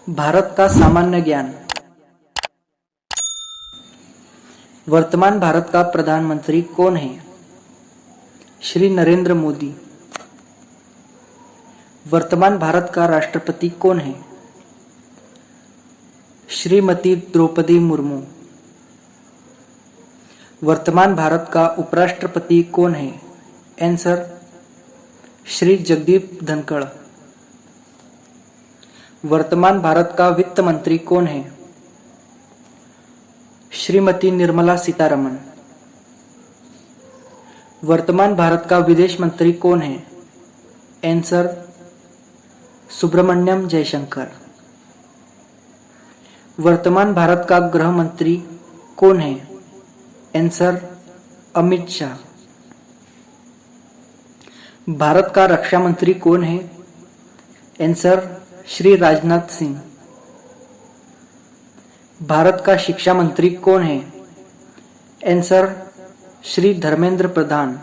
भारत का सामान्य ज्ञान। वर्तमान भारत का प्रधानमंत्री कौन है? श्री नरेंद्र मोदी। वर्तमान भारत का राष्ट्रपति कौन है? श्रीमती द्रौपदी मुर्मू। वर्तमान भारत का उपराष्ट्रपति कौन है? आंसर श्री जगदीप धनखड़। वर्तमान भारत का वित्त मंत्री कौन है? श्रीमती निर्मला सीतारमण। वर्तमान भारत का विदेश मंत्री कौन है? आंसर सुब्रमण्यम जयशंकर। वर्तमान भारत का गृह मंत्री कौन है? आंसर अमित शाह। भारत का रक्षा मंत्री कौन है? आंसर श्री राजनाथ सिंह। भारत का शिक्षा मंत्री कौन है? आंसर श्री धर्मेंद्र प्रधान।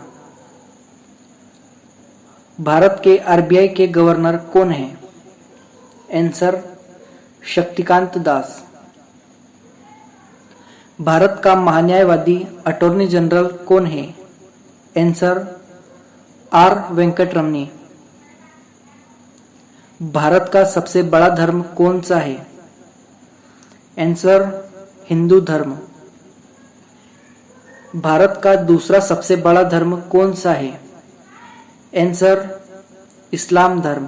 भारत के आरबीआई के गवर्नर कौन है? आंसर शक्तिकांत दास। भारत का महान्यायवादी अटॉर्नी जनरल कौन है? Answer are Venkataramani. भारत का सबसे बड़ा धर्म कौन सा है? आंसर हिंदू धर्म। भारत का दूसरा सबसे बड़ा धर्म कौन सा है? आंसर इस्लाम धर्म।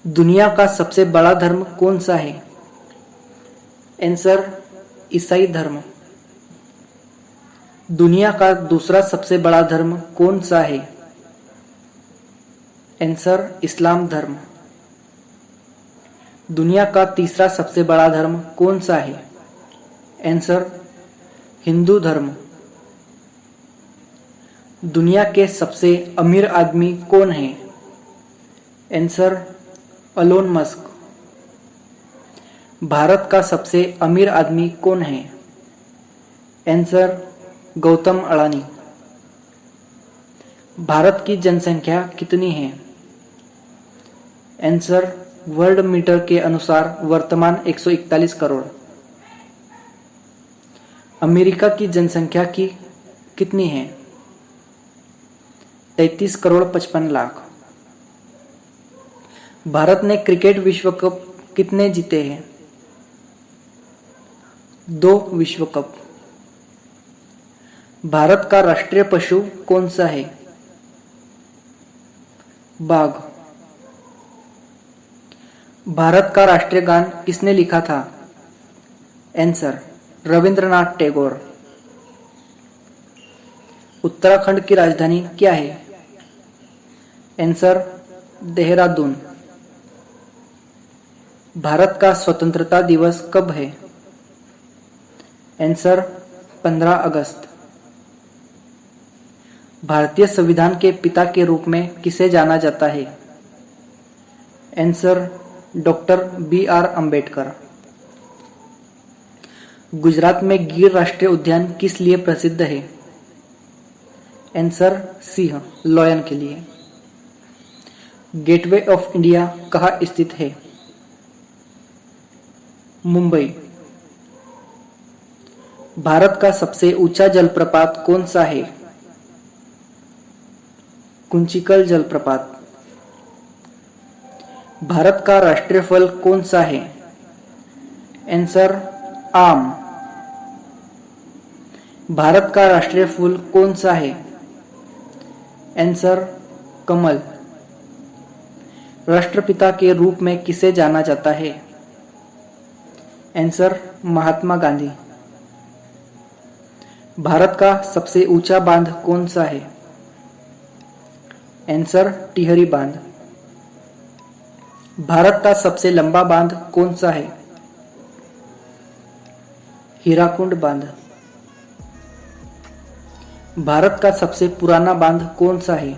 दुनिया का सबसे बड़ा धर्म कौन सा है? आंसर ईसाई धर्म। दुनिया का दूसरा सबसे बड़ा धर्म कौन सा है? आंसर इस्लाम धर्म। दुनिया का तीसरा सबसे बड़ा धर्म कौन सा है? आंसर हिंदू धर्म। दुनिया के सबसे अमीर आदमी कौन है? Answer Elon Musk. भारत का सबसे अमीर आदमी कौन है? आंसर गौतम अडानी। भारत की जनसंख्या कितनी है? आंसर वर्ल्ड मीटर के अनुसार वर्तमान 141 करोड़। अमेरिका की जनसंख्या की कितनी है? 33 करोड़ 55 लाख। भारत ने क्रिकेट विश्व कप कितने जीते हैं? 2 विश्व कप। भारत का राष्ट्रीय पशु कौन सा है? बाघ। भारत का राष्ट्रीय गान किसने लिखा था? आंसर रविंद्रनाथ टैगोर। उत्तराखंड की राजधानी क्या है? आंसर देहरादून। भारत का स्वतंत्रता दिवस कब है? आंसर 15 अगस्त। भारतीय संविधान के पिता के रूप में किसे जाना जाता है? Answer doctor BR Ambedkar. Gujarat में गिर राष्ट्रीय उद्यान किस लिए प्रसिद्ध है? आंसर सिंह लॉयन के लिए। गेटवे ऑफ इंडिया कहाँ स्थित है? मुंबई। भारत का सबसे ऊंचा जलप्रपात कौन सा है? कुंचिकल जलप्रपात। भारत का राष्ट्रीय फल कौन सा है? आंसर आम। भारत का राष्ट्रीय फूल कौन सा है? आंसर कमल। राष्ट्रपिता के रूप में किसे जाना जाता है? आंसर महात्मा गांधी। भारत का सबसे ऊंचा बांध कौन सा है? आंसर टिहरी बांध। भारत का सबसे लंबा बांध कौन सा है? हीराकुंड बांध। भारत का सबसे पुराना बांध कौन सा है?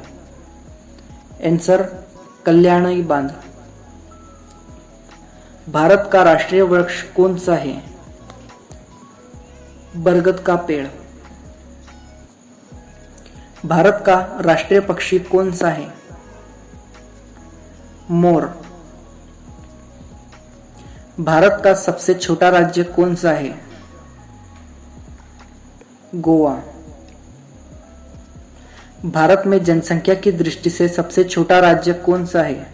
आंसर कल्याणी बांध। भारत का राष्ट्रीय वृक्ष कौन सा है? बरगद का पेड़। भारत का राष्ट्रीय पक्षी कौन सा है? मोर। भारत का सबसे छोटा राज्य कौन सा है? गोवा। भारत में जनसंख्या की दृष्टि से सबसे छोटा राज्य कौन सा है?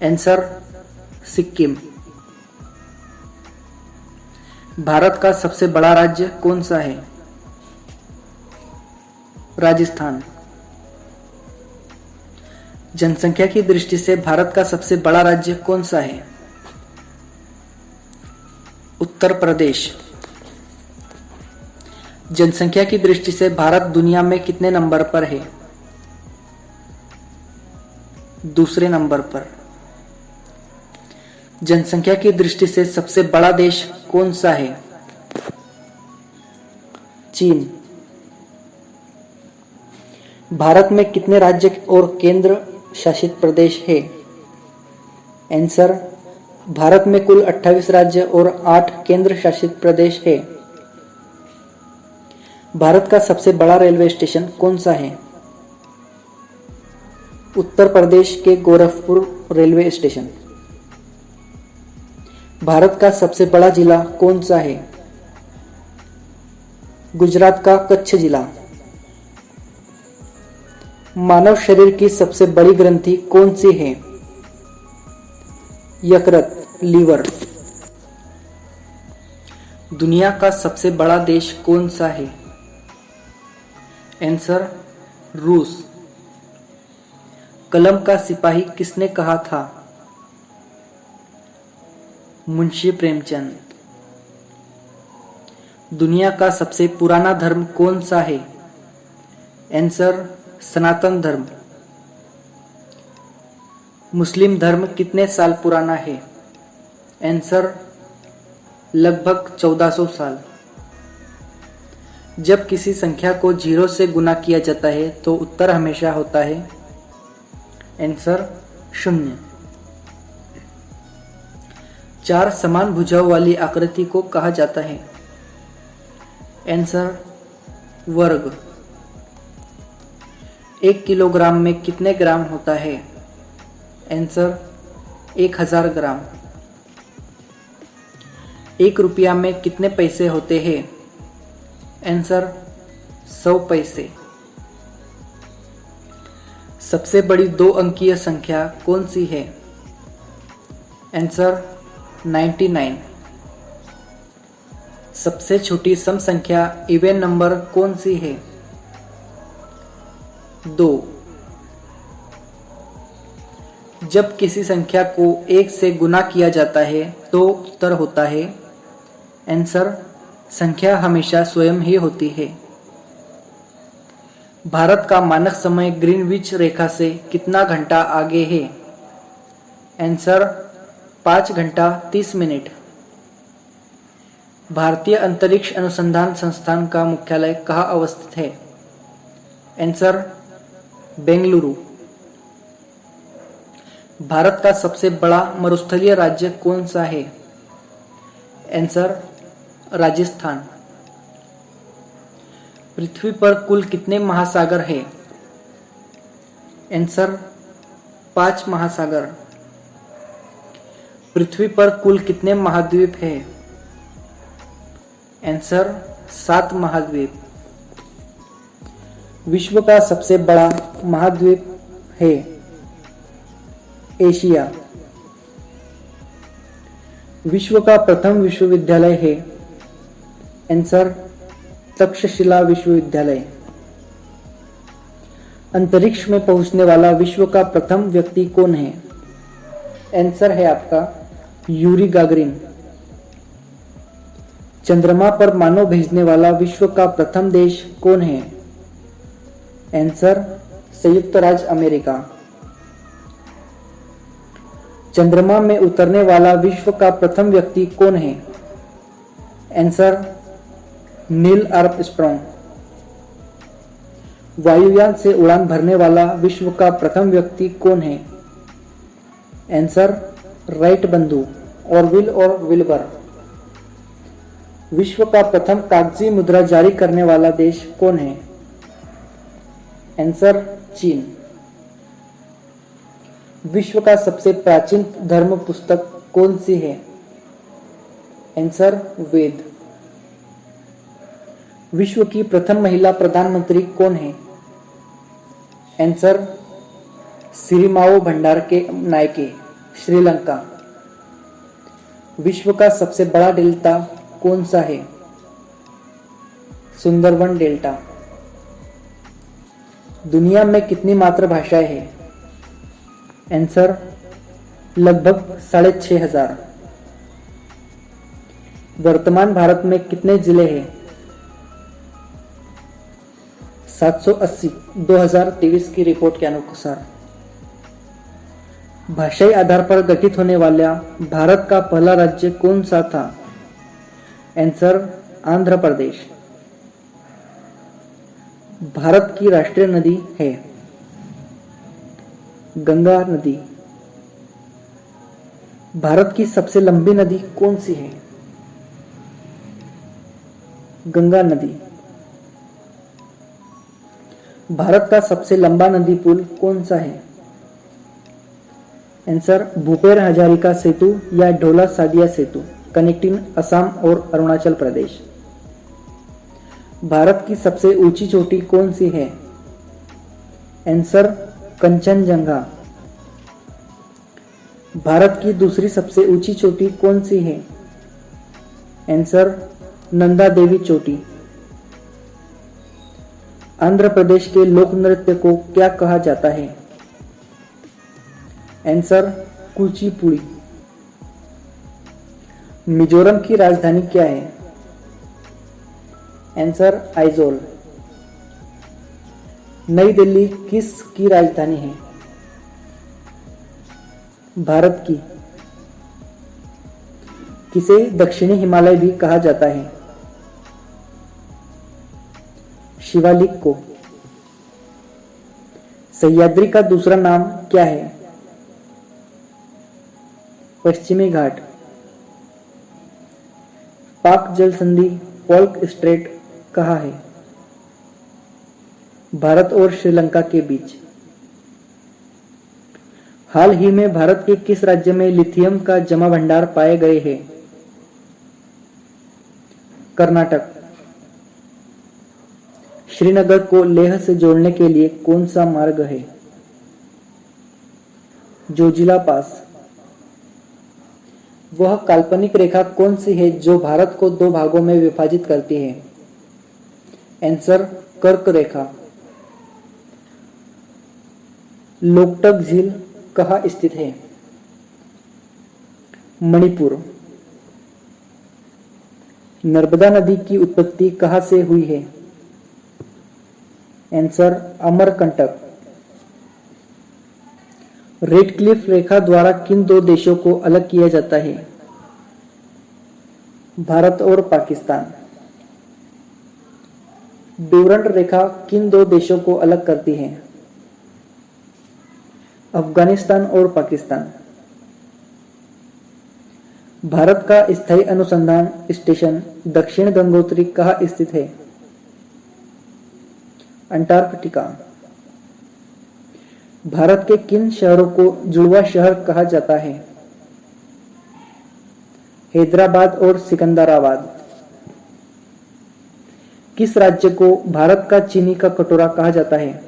आंसर सिक्किम। भारत का सबसे बड़ा राज्य कौन सा है? राजस्थान। जनसंख्या की दृष्टि से भारत का सबसे बड़ा राज्य कौन सा है? उत्तर प्रदेश। जनसंख्या की दृष्टि से भारत दुनिया में कितने नंबर पर है? दूसरे नंबर पर। जनसंख्या की दृष्टि से सबसे बड़ा देश कौन सा है? चीन। भारत में कितने राज्य और केंद्र शासित प्रदेश है? आंसर भारत में कुल 28 राज्य और 8 केंद्र शासित प्रदेश है। भारत का सबसे बड़ा रेलवे स्टेशन कौन सा है? उत्तर प्रदेश के गोरखपुर रेलवे स्टेशन। भारत का सबसे बड़ा जिला कौन सा है? गुजरात का कच्छ जिला। मानव शरीर की सबसे बड़ी ग्रंथि कौन सी है? यकृत, लीवर। दुनिया का सबसे बड़ा देश कौन सा है? आंसर रूस। कलम का सिपाही किसने कहा था? मुंशी प्रेमचंद। दुनिया का सबसे पुराना धर्म कौन सा है? आंसर सनातन धर्म। मुस्लिम धर्म कितने साल पुराना है? आंसर लगभग 1400 साल। जब किसी संख्या को 0 से गुना किया जाता है तो उत्तर हमेशा होता है आंसर 0। 4 समान भुजाओं वाली आकृति को कहा जाता है? आंसर वर्ग। 1 किलोग्राम में कितने ग्राम होता है? आंसर 1000 ग्राम। 1 रुपया में कितने पैसे होते हैं? आंसर 100 पैसे। सबसे बड़ी 2 अंकीय संख्या कौन सी है? आंसर 99। सबसे छोटी सम संख्या इवन नंबर कौन सी है? 2। जब किसी संख्या को 1 से गुना किया जाता है तो उत्तर होता है आंसर संख्या हमेशा स्वयं ही होती है। भारत का मानक समय ग्रीनविच रेखा से कितना घंटा आगे है? आंसर 5 घंटा 30 मिनट। भारतीय अंतरिक्ष अनुसंधान संस्थान का मुख्यालय कहाँ अवस्थित है? आंसर बेंगलुरु। भारत का सबसे बड़ा मरुस्थलीय राज्य कौन सा है? आंसर राजस्थान। पृथ्वी पर कुल कितने महासागर हैं? आंसर 5 महासागर। पृथ्वी पर कुल कितने महाद्वीप हैं? आंसर 7 महाद्वीप। विश्व का सबसे बड़ा महाद्वीप है एशिया। विश्व का प्रथम विश्वविद्यालय है? आंसर तक्षशिला विश्वविद्यालय। अंतरिक्ष में पहुंचने वाला विश्व का प्रथम व्यक्ति कौन है? आंसर है आपका यूरी गागरिन। चंद्रमा पर मानव भेजने वाला विश्व का प्रथम देश कौन है? आंसर संयुक्त राज्य अमेरिका। चंद्रमा में उतरने वाला विश्व का प्रथम व्यक्ति कौन है? Answer Neil Armstrong. वायुयान से उड़ान भरने वाला विश्व का प्रथम व्यक्ति कौन है? आंसर राइट बंधु ऑरविल और विल्बर। विश्व का प्रथम कागजी मुद्रा जारी करने वाला देश कौन है? आंसर चीन। विश्व का सबसे प्राचीन धर्म पुस्तक कौन सी है? आंसर वेद। विश्व की प्रथम महिला प्रधानमंत्री कौन है? Answer Sirimavo Bandaranaike, Sri Lanka. विश्व का सबसे बड़ा डेल्टा कौन सा है? सुंदरबन डेल्टा। दुनिया में कितनी मातृभाषाएं हैं? आंसर लगभग 6,500। वर्तमान भारत में कितने जिले हैं? 780 2023 की रिपोर्ट के अनुसार। भाषाई आधार पर गठित होने वाला भारत का पहला राज्य कौन सा था? आंसर आंध्र प्रदेश। भारत की राष्ट्रीय नदी है गंगा नदी। भारत की सबसे लंबी नदी कौन सी है? गंगा नदी। भारत का सबसे लंबा नदी पुल कौन सा है? आंसर भूपेन हजारिका सेतु या ढोला सादिया सेतु, कनेक्टिंग असम और अरुणाचल प्रदेश। भारत की सबसे ऊंची चोटी कौन सी है? आंसर कंचनजंगा। भारत की दूसरी सबसे ऊंची चोटी कौन सी है? आंसर नंदा देवी चोटी। आंध्र प्रदेश के लोक नृत्य को क्या कहा जाता है? आंसर कुचिपुड़ी। मिजोरम की राजधानी क्या है? आंसर आइजोल। नई दिल्ली किस की राजधानी है? भारत की। किसे दक्षिणी हिमालय भी कहा जाता है? शिवालिक को। सह्याद्री का दूसरा नाम क्या है? पश्चिमी घाट। पाक जल संधि पोल्क स्ट्रेट कहाँ है? भारत और श्रीलंका के बीच। हाल ही में भारत के किस राज्य में लिथियम का जमा भंडार पाए गए हैं? कर्नाटक। श्रीनगर को लेह से जोड़ने के लिए कौन सा मार्ग है? जोजिला पास। वह काल्पनिक रेखा कौन सी है जो भारत को दो भागों में विभाजित करती है? आंसर कर्क रेखा। लोकटक झील कहाँ स्थित है? मणिपुर। नर्मदा नदी की उत्पत्ति कहाँ से हुई है? आंसर अमरकंटक। रेड क्लिफ रेखा द्वारा किन दो देशों को अलग किया जाता है? भारत और पाकिस्तान। ड्यूरंड रेखा किन दो देशों को अलग करती है? अफगानिस्तान और पाकिस्तान। भारत का स्थायी अनुसंधान स्टेशन दक्षिण गंगोत्री कहाँ स्थित है? अंटार्कटिका। भारत के किन शहरों को जुड़वा शहर कहा जाता है? हैदराबाद और सिकंदराबाद। किस राज्य को भारत का चीनी का कटोरा कहा जाता है?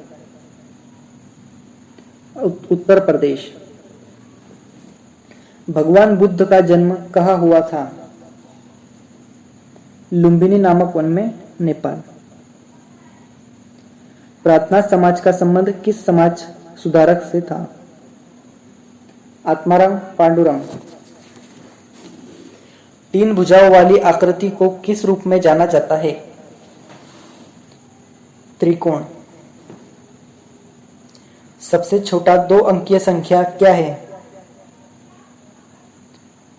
उत्तर प्रदेश। भगवान बुद्ध का जन्म कहाँ हुआ था? लुम्बिनी नामक वन में, नेपाल। प्रार्थना समाज का संबंध किस समाज सुधारक से था? आत्माराम पांडुरंग। तीन भुजाओं वाली आकृति को किस रूप में जाना जाता है? त्रिकोण। सबसे छोटा दो अंकीय संख्या क्या है?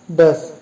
10।